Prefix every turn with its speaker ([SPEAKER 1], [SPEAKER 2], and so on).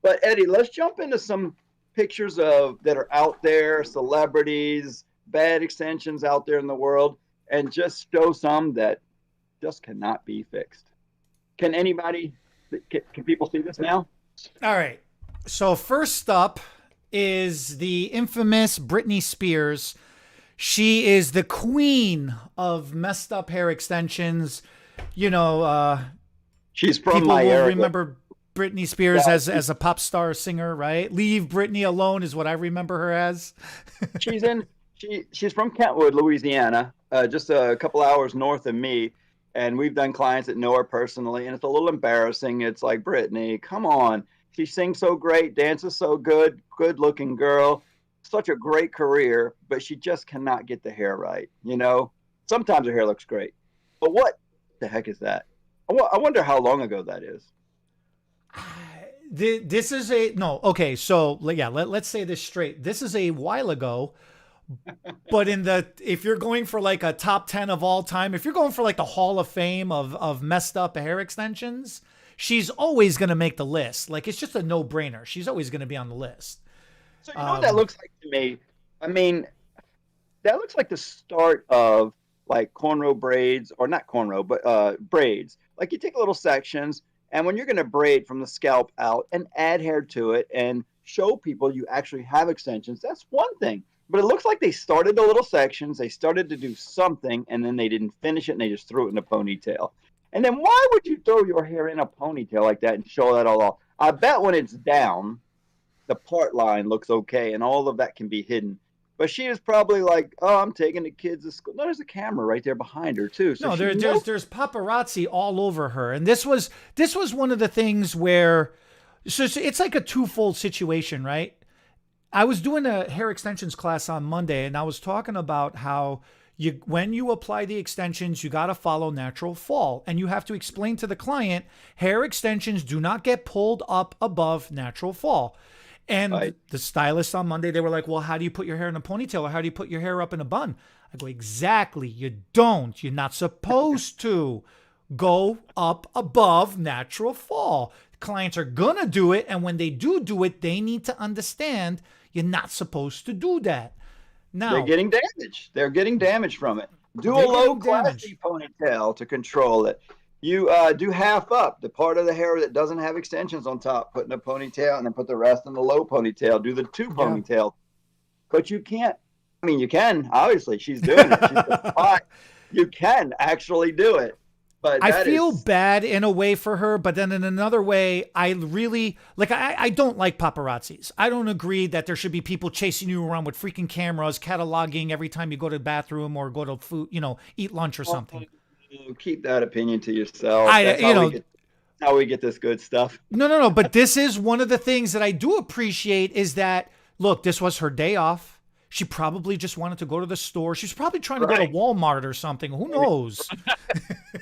[SPEAKER 1] But Eddie, let's jump into some pictures of that are out there, celebrities, bad extensions out there in the world, and just show some that just cannot be fixed. Can anybody? Can people see this now?
[SPEAKER 2] All right. So first up is the infamous Britney Spears. She is the queen of messed up hair extensions. You know,
[SPEAKER 1] She's from
[SPEAKER 2] people
[SPEAKER 1] my
[SPEAKER 2] will
[SPEAKER 1] area.
[SPEAKER 2] remember Britney Spears
[SPEAKER 1] Yeah,
[SPEAKER 2] as a pop star singer, right? Leave Britney alone is what I remember her as.
[SPEAKER 1] she's in. She's from Kentwood, Louisiana, just a couple hours north of me. And we've done clients that know her personally, and it's a little embarrassing. It's like, Brittany, come on. She sings so great, dances so good, good looking girl, such a great career, but she just cannot get the hair right. Sometimes her hair looks great, but what the heck is that? I wonder how long ago that is.
[SPEAKER 2] This is a no. Okay, so yeah, let's say this straight. This is a while ago, but if you're going for like a top 10 of all time, if you're going for like the Hall of Fame of messed up hair extensions, she's always going to make the list. Like it's just a no-brainer. She's always going to be on the list.
[SPEAKER 1] So you know what that
[SPEAKER 2] Um,
[SPEAKER 1] looks like to me? I mean, that looks like the start of like cornrow braids, or not cornrow, but braids. Like you take little sections, and when you're going to braid from the scalp out and add hair to it and show people you actually have extensions, that's one thing. But it looks like they started the little sections, they started to do something, and then they didn't finish it, and they just threw it in a ponytail. And then why would you throw your hair in a ponytail like that and show that all off? I bet when it's down, the part line looks okay, and all of that can be hidden. But she is probably like, "Oh, I'm taking the kids to school." No, there's a camera right there behind her too, so
[SPEAKER 2] no,
[SPEAKER 1] she
[SPEAKER 2] there's
[SPEAKER 1] knows.
[SPEAKER 2] there's paparazzi all over her, and this was one of the things where so it's like a twofold situation, right? I was doing a hair extensions class on Monday, and I was talking about how when you apply the extensions, you got to follow natural fall, and you have to explain to the client hair extensions do not get pulled up above natural fall. And
[SPEAKER 1] Right.
[SPEAKER 2] the stylist on Monday, they were like, "Well, how do you put your hair in a ponytail, or how do you put your hair up in a bun?" I go, "Exactly, you don't. You're not supposed to go up above natural fall. Clients are gonna do it, and when they do it, they need to understand you're not supposed to do that.
[SPEAKER 1] They're
[SPEAKER 2] Now,
[SPEAKER 1] getting damaged. They're getting damaged from it. Do a
[SPEAKER 2] they're
[SPEAKER 1] low
[SPEAKER 2] getting damaged.
[SPEAKER 1] classy ponytail to control it. You do half up, the part of the hair that doesn't have extensions on top, put in a ponytail, and then put the rest in the low ponytail. Do the two
[SPEAKER 2] Yeah.
[SPEAKER 1] ponytail. But you can't. I mean, you can. Obviously, she's doing it. She's fine. You can actually do it. But
[SPEAKER 2] I
[SPEAKER 1] that
[SPEAKER 2] feel
[SPEAKER 1] is
[SPEAKER 2] bad in a way for her, but then in another way, I really like. I don't like paparazzis. I don't agree that there should be people chasing you around with freaking cameras, cataloging every time you go to the bathroom or go to food, eat lunch or something.
[SPEAKER 1] keep that opinion to yourself.
[SPEAKER 2] I, you know,
[SPEAKER 1] That's how we get this good stuff.
[SPEAKER 2] no. But this is one of the things that I do appreciate is that look, this was her day off. She probably just wanted to go to the store. She's probably trying to go to
[SPEAKER 1] Right.
[SPEAKER 2] Walmart or something. Who knows?